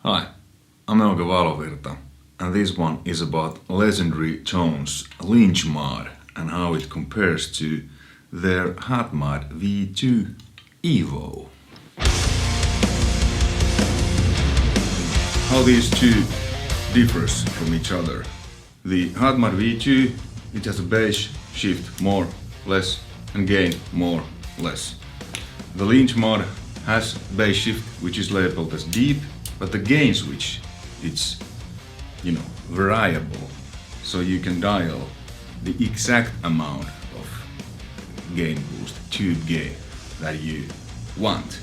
Hi, I'm Euge Valovirta, and this one is about legendary Tones Lynch Mod and how it compares to their Hot Mod V2 Evo. How these two differs from each other. The Hot Mod V2, it has a bass shift more, less, and gain more, less. The Lynch Mod has bass shift which is labeled as deep, but the gain switch, it's, variable, so you can dial the exact amount of gain boost, tube gain, that you want.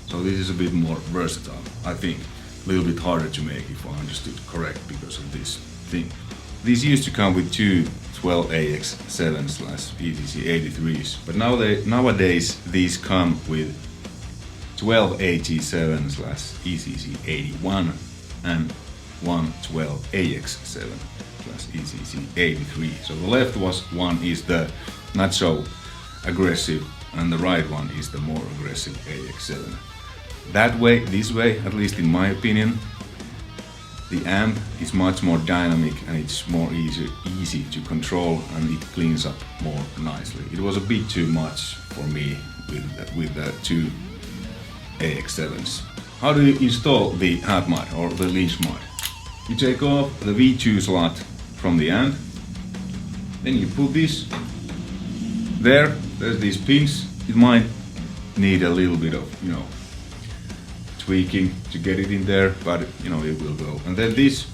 So this is a bit more versatile, I think. A little bit harder to make if I understood correct because of this thing. These used to come with two 12AX7/ECC83s, but nowadays these come with 12AG7/ECC81 and one 12AX7/ECC83. So the left one is the not so aggressive and the right one is the more aggressive AX7. This way, at least in my opinion, the amp is much more dynamic and it's more easy to control and it cleans up more nicely. It was a bit too much for me with the two AX7s. How do you install the Hot Mod or the Lynch Mod? You take off the V2 slot from the amp, then you put this there. There's these pins. It might need a little bit of tweaking to get it in there, but it will go. And then this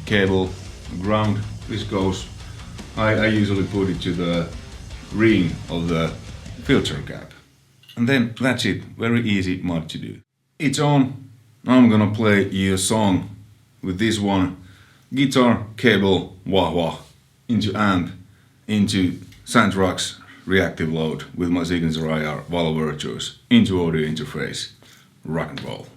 cable, ground, this goes. I usually put it to the ring of the filter cap. And then that's it, very easy mod to do. It's on. I'm gonna play you a song with this one. Guitar, cable, wah wah, into amp, into Sandrock's reactive load with my signature IR Valovirta into audio interface. Rock and roll.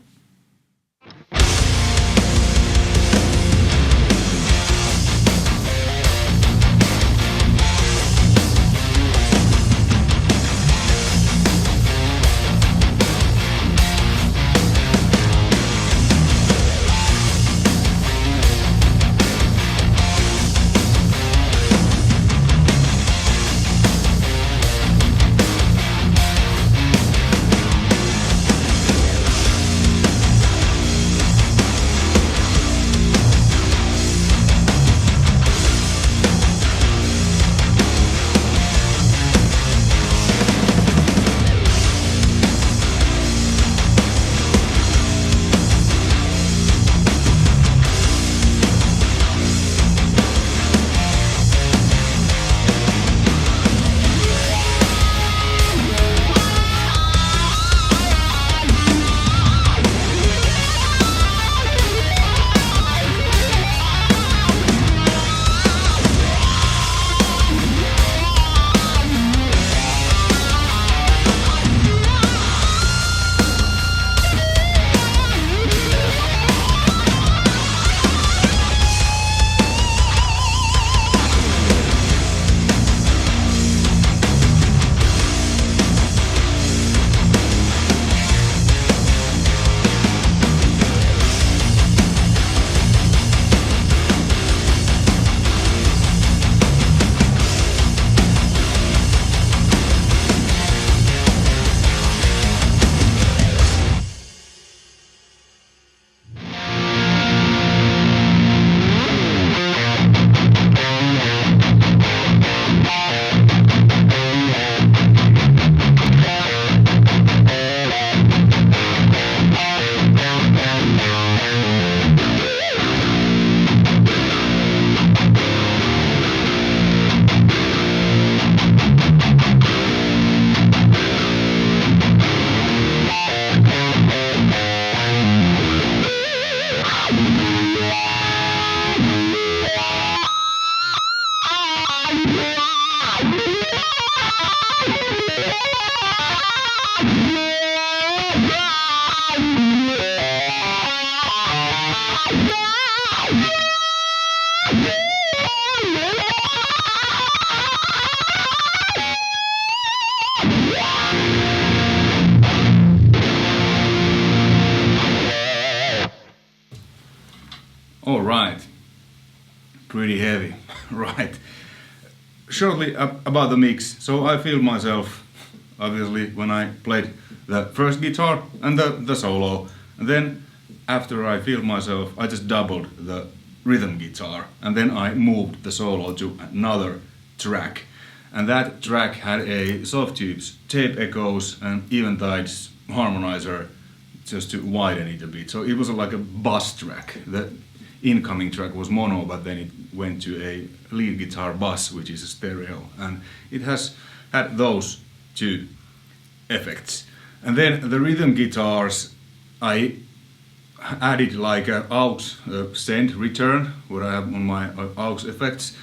All right, pretty heavy, right? Shortly about the mix. So I feel myself, obviously, when I played the first guitar and the solo. And then after I feel myself, I just doubled the rhythm guitar. And then I moved the solo to another track. And that track had a soft tubes, tape echoes, and eventides harmonizer just to widen it a bit. So it was like a bass track. The incoming track was mono, but then it went to a lead guitar bass, which is a stereo, and it has had those two effects. And then the rhythm guitars, I added like an aux send return, what I have on my aux effects.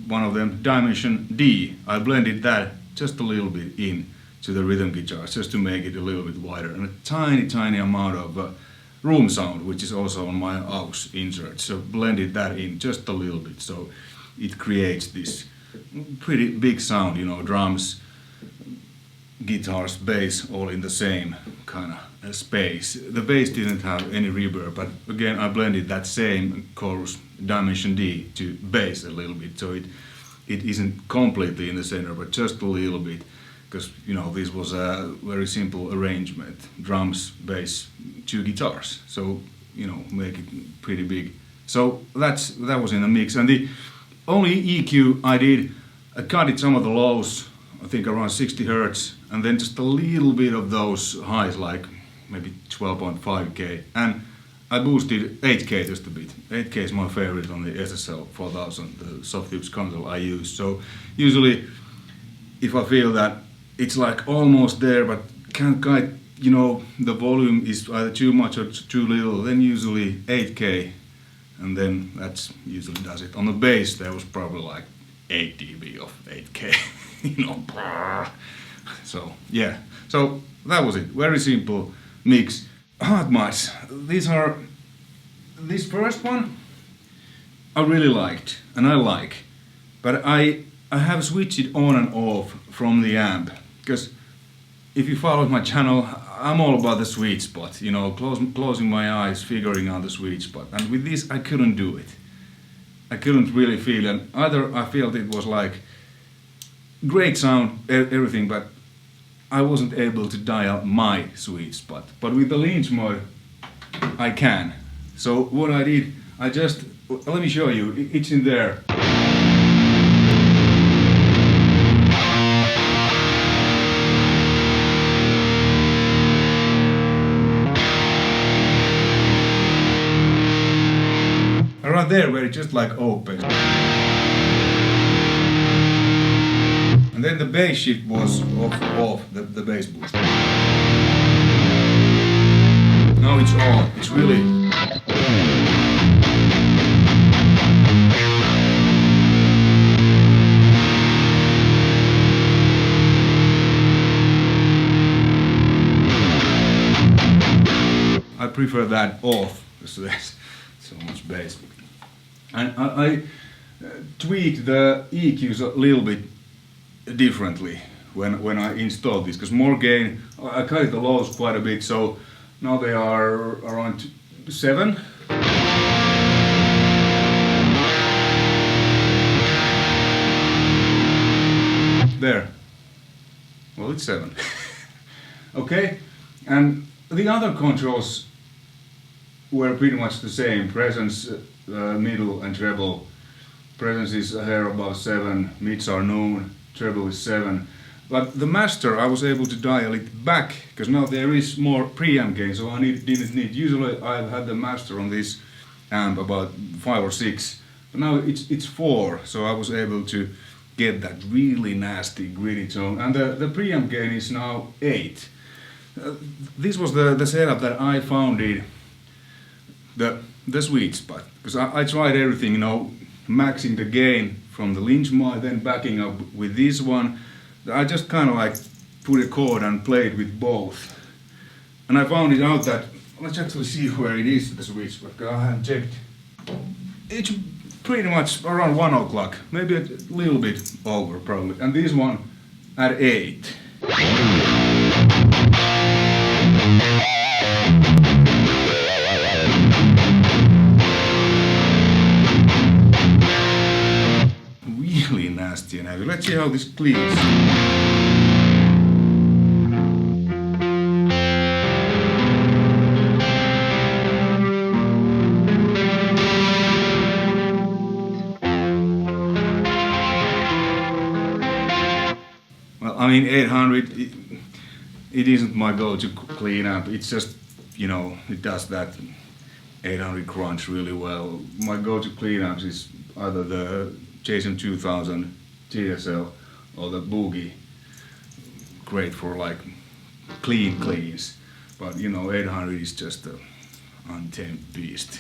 One of them, Dimension D, I blended that just a little bit in to the rhythm guitars, just to make it a little bit wider, and a tiny amount of room sound, which is also on my aux insert. So blended that in just a little bit, so it creates this pretty big sound, you know, drums, guitars, bass, all in the same kind of space. The bass didn't have any reverb, but again I blended that same chorus, Dimension D, to bass a little bit, so it isn't completely in the center, but just a little bit, because, you know, this was a very simple arrangement, drums, bass, two guitars, so, you know, make it pretty big. So that was in the mix, and the only EQ I did, I cut it some of the lows, I think around 60 Hertz, and then just a little bit of those highs, like maybe 12.5K, and I boosted 8K just a bit. 8K is my favorite on the SSL 4000, the soft tubes console I use. So usually, if I feel that it's like almost there, but can't quite, you know, the volume is either too much or too little, then usually 8K, and then that's usually does it. On the bass, there was probably like 8 dB of 8K, you know. So yeah, so that was it. Very simple mix. Hard mods. This first one I really liked, and I like, but I have switched it on and off from the amp, because if you follow my channel, I'm all about the sweet spot, you know, closing my eyes, figuring out the sweet spot, and with this I couldn't do it. I couldn't really feel, and either I felt it was like great sound, everything, but I wasn't able to dial my sweet spot. But with the Lynch Mod, I can. So what I did, let me show you, it's in there. Right there, where it just like opens. And then the bass shift was off the bass boost. Now it's on, it's really... I prefer that off, because there's so much bass. And I tweaked the EQs a little bit differently when I installed this, because more gain, I cut the lows quite a bit, so now they are around 7. There. Well, it's 7. Okay, and the other controls were pretty much the same. Presence, middle and treble. Presence is here about 7, mids are known, treble is 7. But the master, I was able to dial it back, because now there is more preamp gain, so I didn't need. Usually I've had the master on this amp about 5 or 6, but now it's 4, so I was able to get that really nasty gritty tone, and the preamp gain is now 8. This was the setup that I found it the sweet spot, because I tried everything, you know, maxing the gain from the Lynch Mod, then backing up with this one. I just kind of like put a chord and played with both, and I found it out that, let's actually see where it is, the sweet spot, I haven't checked. It's pretty much around 1 o'clock, maybe a little bit over probably, and this one at 8. Now let's see how this cleans. Well, I mean 800, it isn't my go-to clean amp. It's just, you know, it does that 800 crunch really well. My go-to clean amps is either the JCM800 TSL or the Boogie. Great for like clean cleans, but you know 800 is just an untamed beast.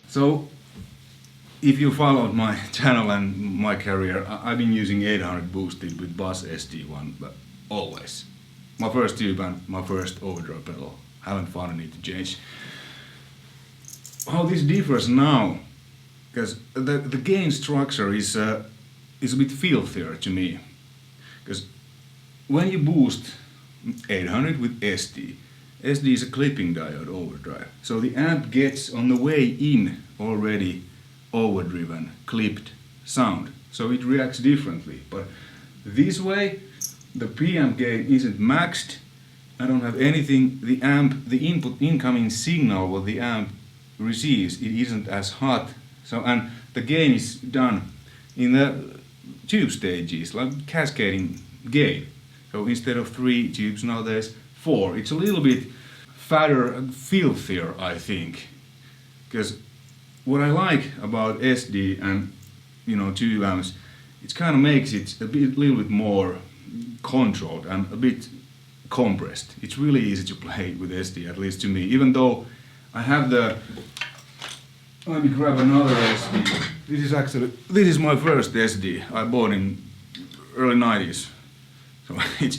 So, if you followed my channel and my career, I've been using 800 boosted with Bass SD1, but always. My first tube and my first overdrive pedal. Haven't found a need to change. How this differs now, because the gain structure is a bit filthier to me. Because when you boost 800 with SD is a clipping diode overdrive. So the amp gets on the way in already overdriven, clipped sound. So it reacts differently. But this way, the preamp gain isn't maxed. I don't have anything. The amp, the input incoming signal what the amp receives, it isn't as hot. So and the gain is done in the tube stages, like cascading gain. So instead of 3 tubes now there's 4. It's a little bit fatter and filthier, I think. Because what I like about SD and, you know, tube amps, it kind of makes it a little bit more controlled and a bit compressed. It's really easy to play with SD, at least to me. Even though I have the, let me grab another SD. This is my first SD I bought in early 90s. So it's,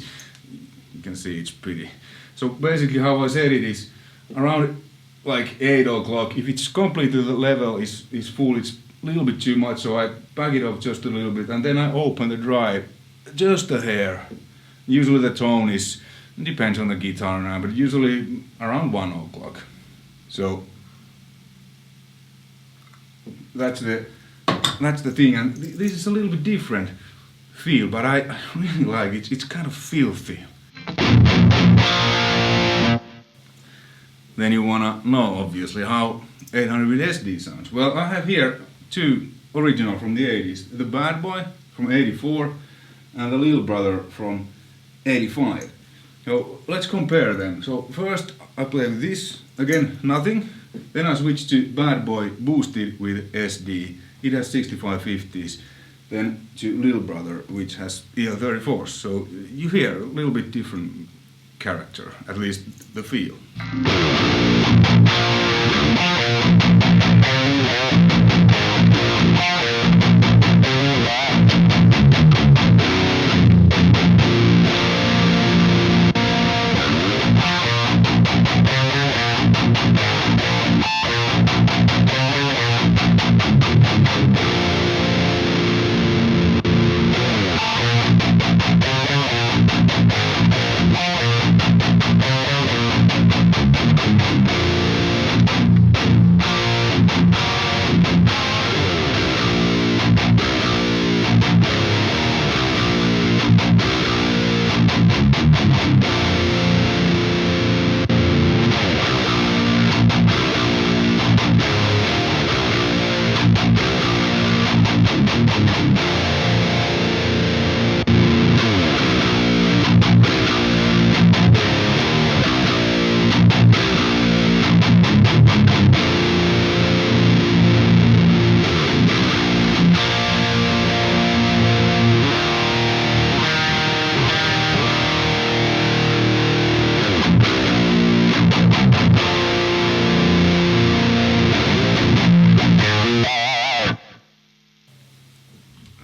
you can see it's pretty. So basically how I said it is around like 8 o'clock, if it's completely the level is full, it's a little bit too much, so I back it up just a little bit and then I open the drive just a hair. Usually the tone is, depends on the guitar now, but usually around 1 o'clock. So that's the thing, and this is a little bit different feel, but I really like it. It's kind of filthy. Then you wanna know, obviously, how 800 with SD sounds. Well, I have here 2 original from the 80s. The Bad Boy from 84 and the Little Brother from 85. So let's compare them. So first I play with this, again nothing. Then I switch to Bad Boy boosted with SD. It has 6550s. Then to Little Brother, which has EL34s. So you hear a little bit different character, at least the feel.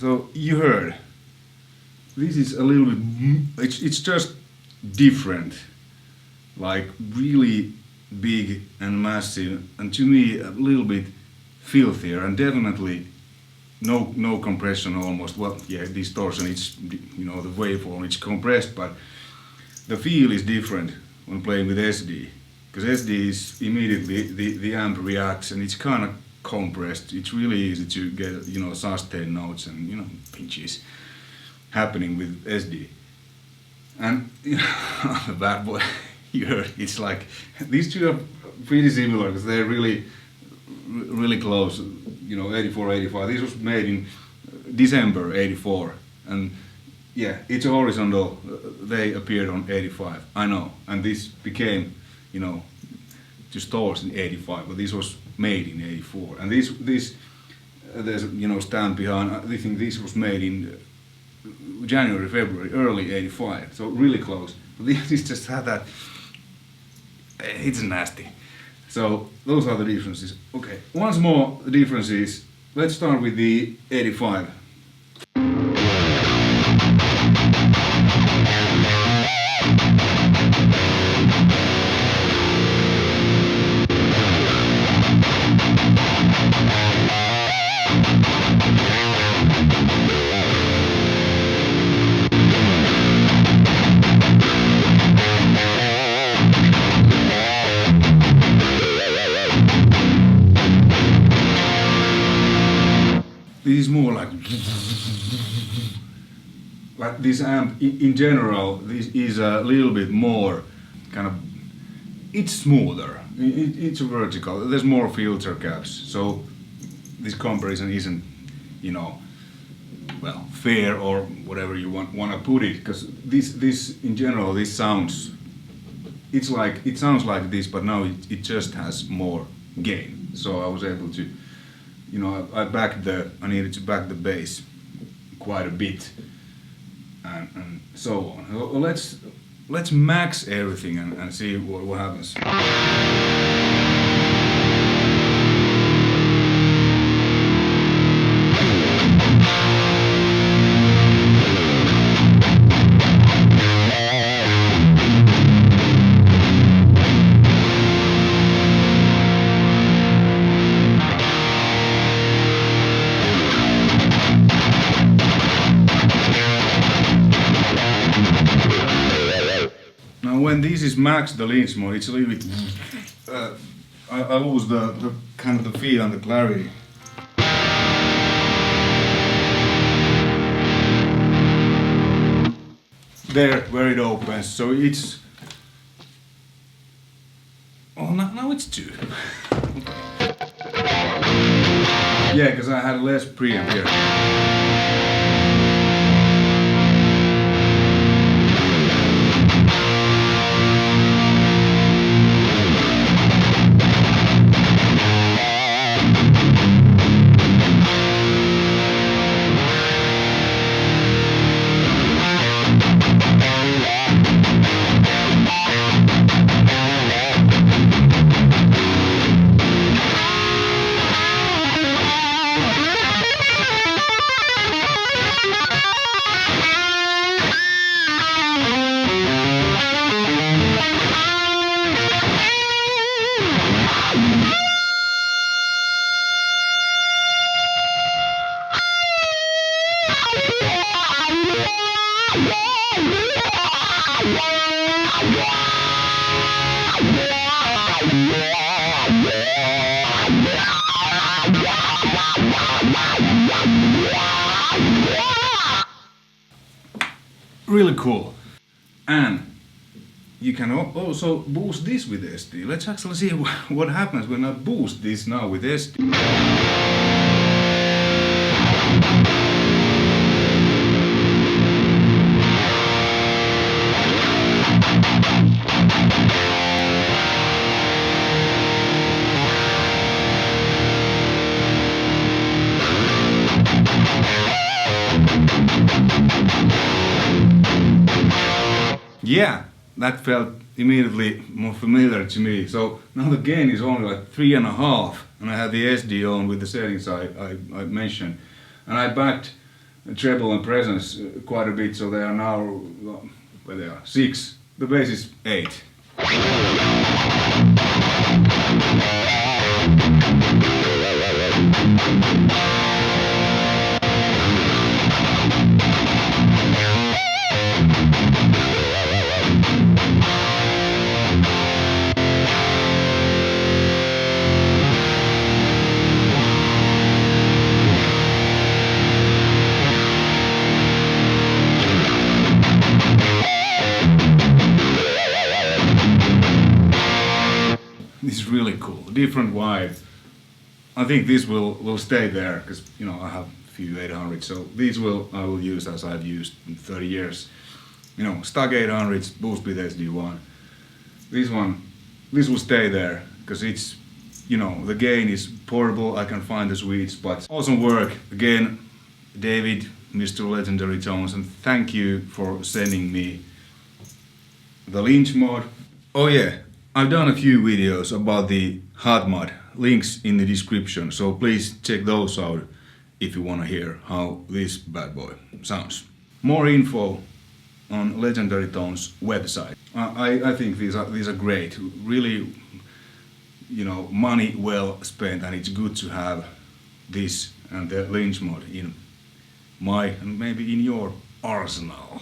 So you heard, this is a little bit, it's just different, like really big and massive, and to me a little bit filthier, and definitely no compression almost. Well, yeah, distortion, it's, you know, the waveform, it's compressed, but the feel is different when playing with SD, because SD is immediately the amp reacts and it's kind of compressed. It's really easy to get, you know, sustain notes and, you know, pinches happening with SD. And you know, the bad boy, you heard, it's like these two are pretty similar because they're really close. You know, 84, 85. This was made in December 84, and yeah, it's a horizontal. They appeared on 85. I know, and this became, you know, to stores in 85, but this was made in 84. And this there's a, you know, stamp behind. I think this was made in January, February, early 85. So really close. But this just had that. It's nasty. So those are the differences. Okay, once more the differences. Let's start with the 85. This is more like this amp in general. This is a little bit more kind of, it's smoother. It's vertical. There's more filter caps, so this comparison isn't, you know, well, fair or whatever you want to put it. Because this in general, this sounds, it's like, it sounds like this, but now it just has more gain. So I was able to, you know, I needed to back the bass quite a bit, and so on. So let's max everything and see what happens. When this is maxed, the Lynch mode, it's a little bit. I lose the kind of the feel and the clarity. There, where it opens, so it's. Oh, now it's 2. Yeah, because I had less preamp here. Really cool. And you can also boost this with SD. Let's actually see what happens when I boost this now with SD. Yeah, that felt immediately more familiar to me. So now the gain is only like 3.5, and I had the SD on with the settings I mentioned, and I backed treble and presence quite a bit. So they are now, where they are, 6. The bass is 8. is really cool, different vibe. I think this will stay there because you know I have a few 800, so these I will use as I've used in 30 years. You know, stock 800s, boost with SD1. This will stay there because it's, you know, the gain is portable. I can find the sweet spots. Awesome work again, David, Mr. Legendary Tones, and thank you for sending me the Lynch Mod. Oh yeah, I've done a few videos about the hot mod, links in the description, so please check those out if you want to hear how this bad boy sounds. More info on Legendary Tones website. I think these are great, really, you know, money well spent, and it's good to have this and the Lynch Mod in my and maybe in your arsenal.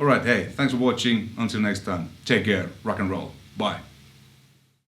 Alright, hey, thanks for watching. Until next time, take care, rock and roll, bye.